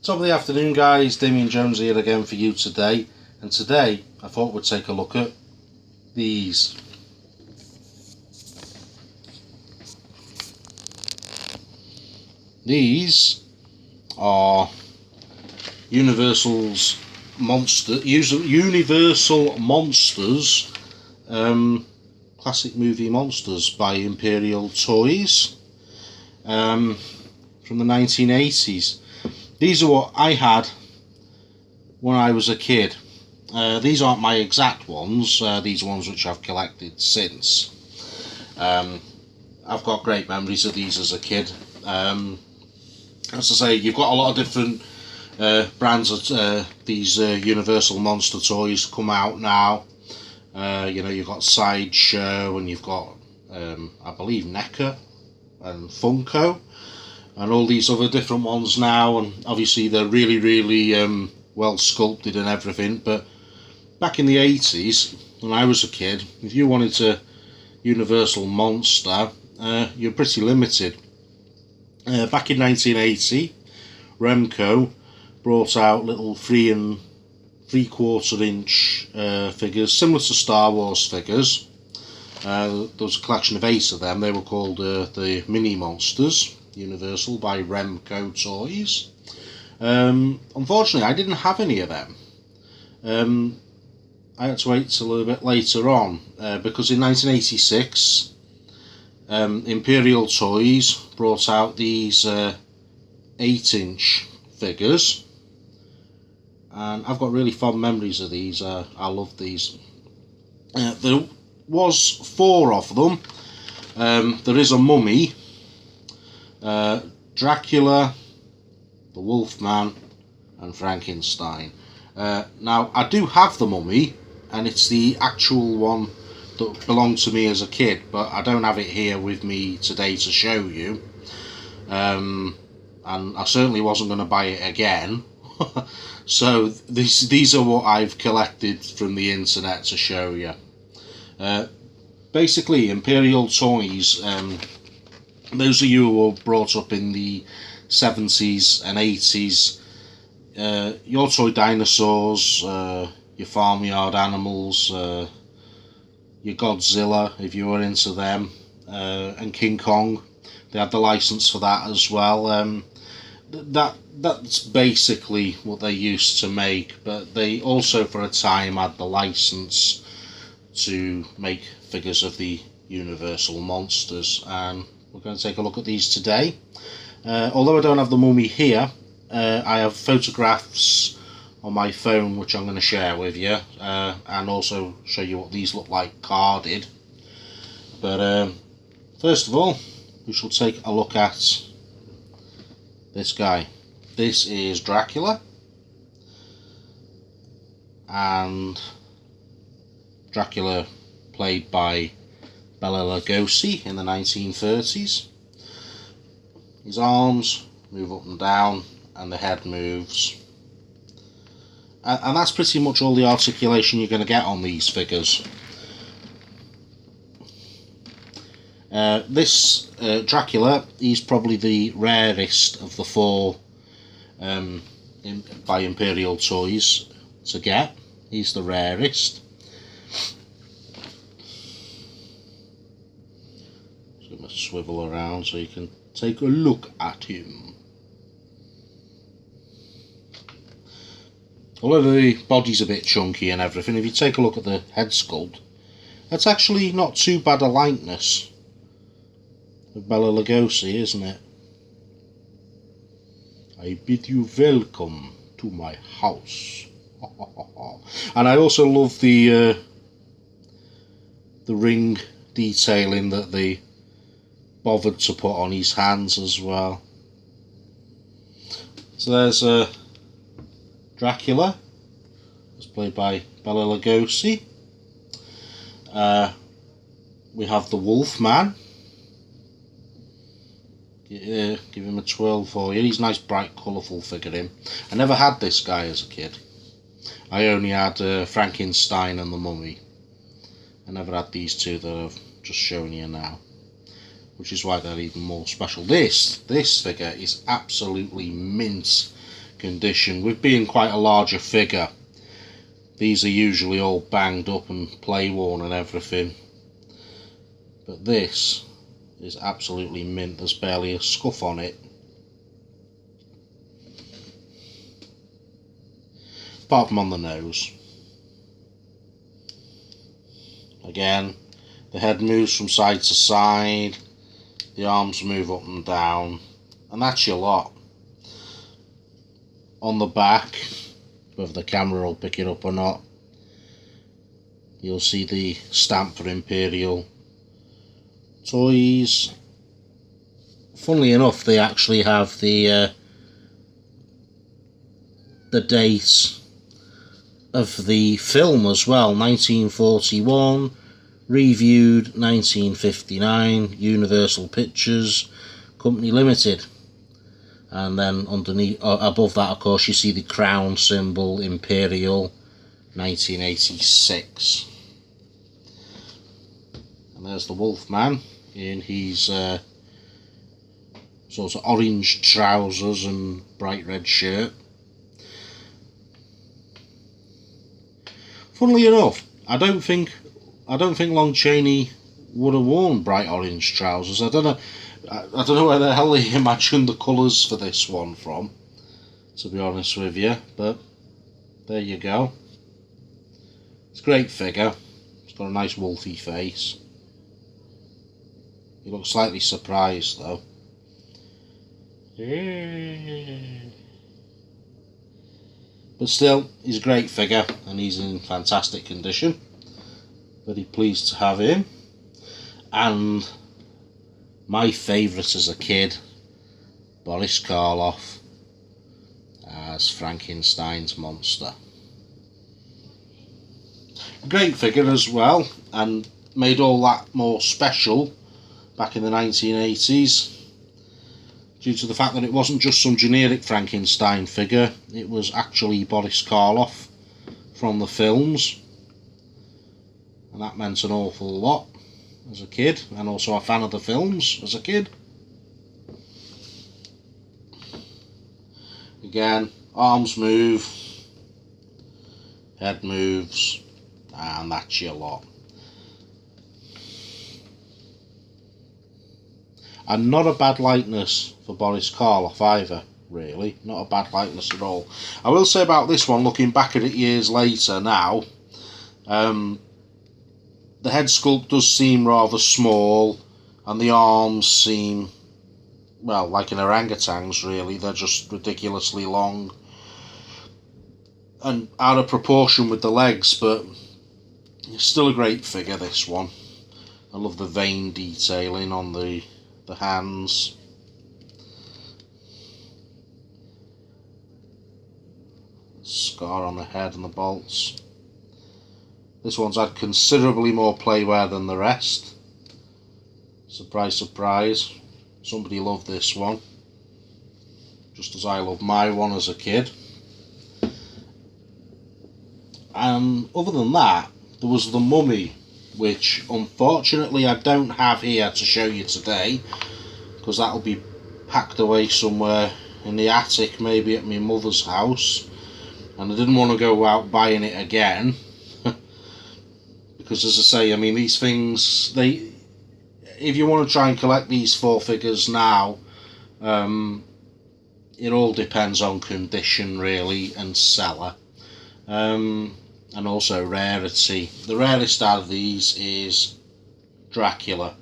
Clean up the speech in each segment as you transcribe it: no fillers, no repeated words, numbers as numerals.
Top of the afternoon, guys. Damien Jones here again for you today. And today I thought we'd take a look at these. These are Universal Monsters, classic movie monsters by Imperial Toys, from the 1980s. These are what I had when I was a kid. These aren't my exact ones, these are ones which I've collected since. I've got great memories of these as a kid. As I say, you've got a lot of different brands of these Universal Monster toys come out now. You've got Sideshow, and you've got, I believe, NECA and Funko, and all these other different ones now. And obviously they're really well sculpted and everything. But back in the 80s, when I was a kid, if you wanted a Universal Monster, you're pretty limited. Back in 1980, Remco brought out little 3 3/4 inch figures, similar to Star Wars figures. There was a collection of 8 of them. They were called the Mini Monsters, Universal, by Remco Toys. Unfortunately, I didn't have any of them. I had to wait till a little bit later on, because in 1986, Imperial Toys brought out these 8-inch figures, and I've got really fond memories of these. I love these. There was 4 of them. There is a mummy, Dracula, the Wolfman, and Frankenstein. Now, I do have the mummy, and it's the actual one that belonged to me as a kid, but I don't have it here with me today to show you. And I certainly wasn't going to buy it again. So these are what I've collected from the internet to show you. Basically, Imperial Toys, those of you who were brought up in the 70s and 80s, your toy dinosaurs, your farmyard animals, your Godzilla, if you were into them, and King Kong, they had the license for that as well. That's basically what they used to make, but they also for a time had the license to make figures of the Universal Monsters, and we're going to take a look at these today. Although I don't have the mummy here, I have photographs on my phone which I'm going to share with you, and also show you what these look like carded. But first of all, we shall take a look at this guy. This is Dracula, and Dracula played by Bela Lugosi in the 1930s. His arms move up and down, and the head moves. And that's pretty much all the articulation you're going to get on these figures. This Dracula, he's probably the rarest of the 4 by Imperial Toys to get. He's the rarest. So I'm going to swivel around so you can take a look at him. Although the body's a bit chunky and everything, if you take a look at the head sculpt, that's actually not too bad a likeness of Bela Lugosi, isn't it? I bid you welcome to my house. And I also love the ring detailing that they bothered to put on his hands as well. So there's Dracula, was played by Bela Lugosi. We have the Wolfman. Give him a twirl for you. He's a nice, bright, colourful figurine. I never had this guy as a kid. I only had Frankenstein and the Mummy. I never had these two that I've just shown you now, which is why they're even more special. This figure is absolutely mint condition. With being quite a larger figure, these are usually all banged up and play worn and everything, but this is absolutely mint. There's barely a scuff on it, apart from on the nose. Again, the head moves from side to side, the arms move up and down, and that's your lot. On the back, whether the camera will pick it up or not, you'll see the stamp for Imperial Toys. Funnily enough, they actually have the dates of the film as well. 1941, reviewed 1959, Universal Pictures Company Limited. And then underneath, above that, of course, you see the crown symbol, Imperial, 1986. And there's the Wolfman in his sort of orange trousers and bright red shirt. Funnily enough, I don't think Lon Chaney would have worn bright orange trousers. I don't know where the hell they imagined the colours for this one from, to be honest with you, but there you go. It's a great figure. It's got a nice wolfy face. He looks slightly surprised though. But still, he's a great figure and he's in fantastic condition. Very pleased to have him. And my favourite as a kid, Boris Karloff as Frankenstein's monster. Great figure as well, and made all that more special back in the 1980s due to the fact that it wasn't just some generic Frankenstein figure, it was actually Boris Karloff from the films, and that meant an awful lot as a kid, and also a fan of the films as a kid. Again, arms move, head moves, and that's your lot. And not a bad likeness for Boris Karloff either, really. Not a bad likeness at all. I will say about this one, looking back at it years later now, the head sculpt does seem rather small, and the arms seem, well, like an orangutan's really. They're just ridiculously long and out of proportion with the legs, but it's still a great figure, this one. I love the vein detailing on the hands. Scar on the head and the bolts. This one's had considerably more playwear than the rest. Surprise, surprise. Somebody loved this one, just as I loved my one as a kid. And other than that, there was the Mummy, which unfortunately I don't have here to show you today, because that'll be packed away somewhere in the attic, maybe at my mother's house, and I didn't want to go out buying it again. Because as I say, I mean, these things, if you want to try and collect these four figures now, it all depends on condition really, and seller, and also rarity. The rarest out of these is Dracula.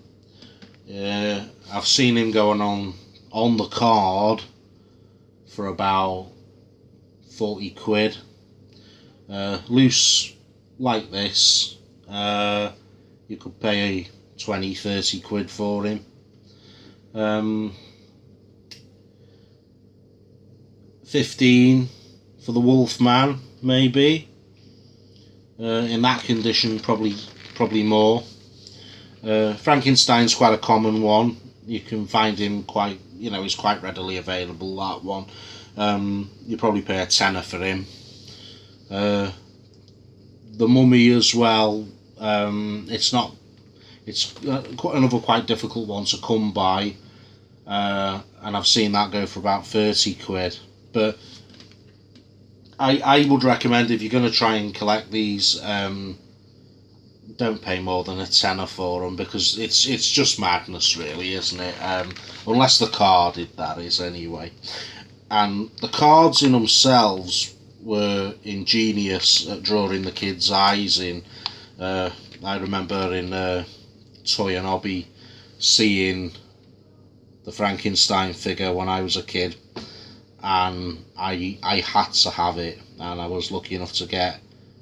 I've seen him going on the card for about 40 quid. Loose like this, you could pay 20-30 quid for him. 15 for the Wolfman, maybe. In that condition, probably more. Frankenstein's quite a common one. You can find him quite, he's quite readily available, that one. You probably pay a tenner for him. The Mummy as well, it's another quite difficult one to come by, and I've seen that go for about 30 quid. But I would recommend, if you're going to try and collect these, don't pay more than a tenner for them, because it's just madness, really, isn't it? Unless the carded, that is, anyway. And the cards in themselves were ingenious at drawing the kids' eyes in. I remember in Toy and Hobby seeing the Frankenstein figure when I was a kid, and I had to have it, and I was lucky enough to get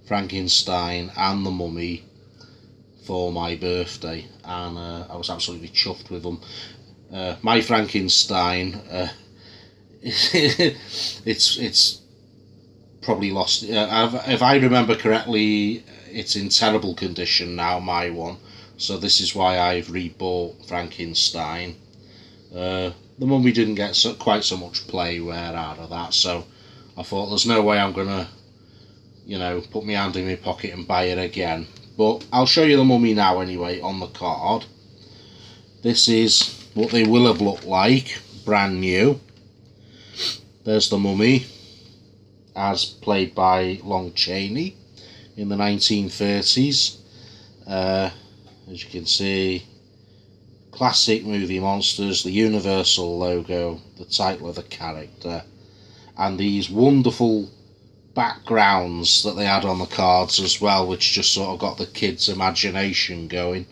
Frankenstein and the Mummy for my birthday, and I was absolutely chuffed with them. My Frankenstein, it's probably lost. If I remember correctly, it's in terrible condition now, my one. So this is why I've rebought Frankenstein. The Mummy didn't get quite so much playware out of that, so I thought there's no way I'm gonna, put my hand in my pocket and buy it again. But I'll show you the Mummy now anyway on the card. This is what they will have looked like, brand new. There's the Mummy, as played by Lon Chaney in the 1930s. As you can see, classic movie monsters, the Universal logo, the title of the character, and these wonderful backgrounds that they had on the cards as well, which just sort of got the kids' imagination going.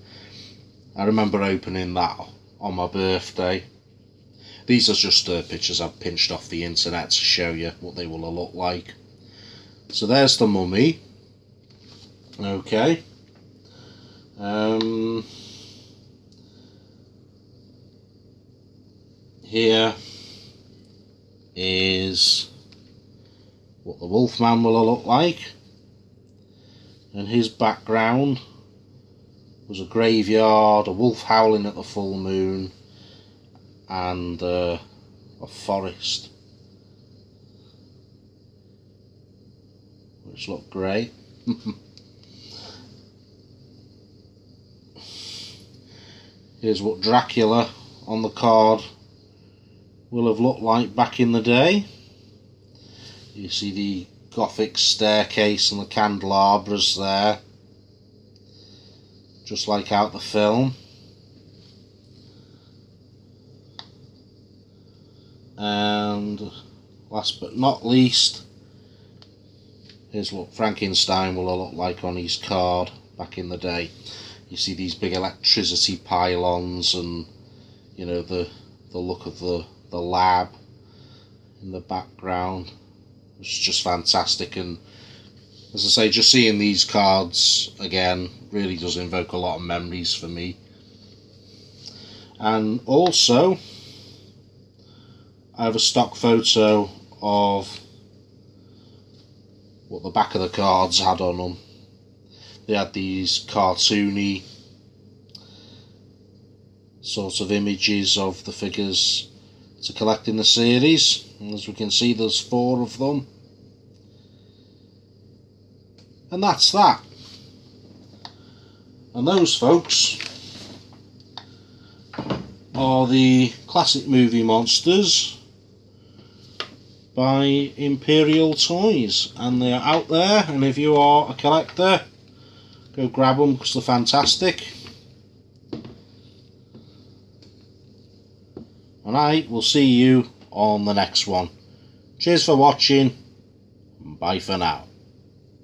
I remember opening that on my birthday. These are just pictures I've pinched off the internet to show you what they will look like. So there's the Mummy. Okay. Here is what the Wolfman will look like, and his background was a graveyard, a wolf howling at the full moon, and a forest, which looked great. Here's what Dracula on the card will have looked like back in the day. You see the Gothic staircase and the candelabras there, just like out the film. And last but not least, here's what Frankenstein will have looked like on his card back in the day. You see these big electricity pylons, and the look of the lab in the background. It's just fantastic, and as I say, just seeing these cards again really does invoke a lot of memories for me. And also, I have a stock photo of what the back of the cards had on them. They had these cartoony sort of images of the figures to collect in the series, and as we can see, there's 4 of them. And that's that. And those, folks, are the classic movie monsters by Imperial Toys, and they're out there, and if you are a collector, go grab them because they're fantastic. And I will see you on the next one. Cheers for watching, bye for now.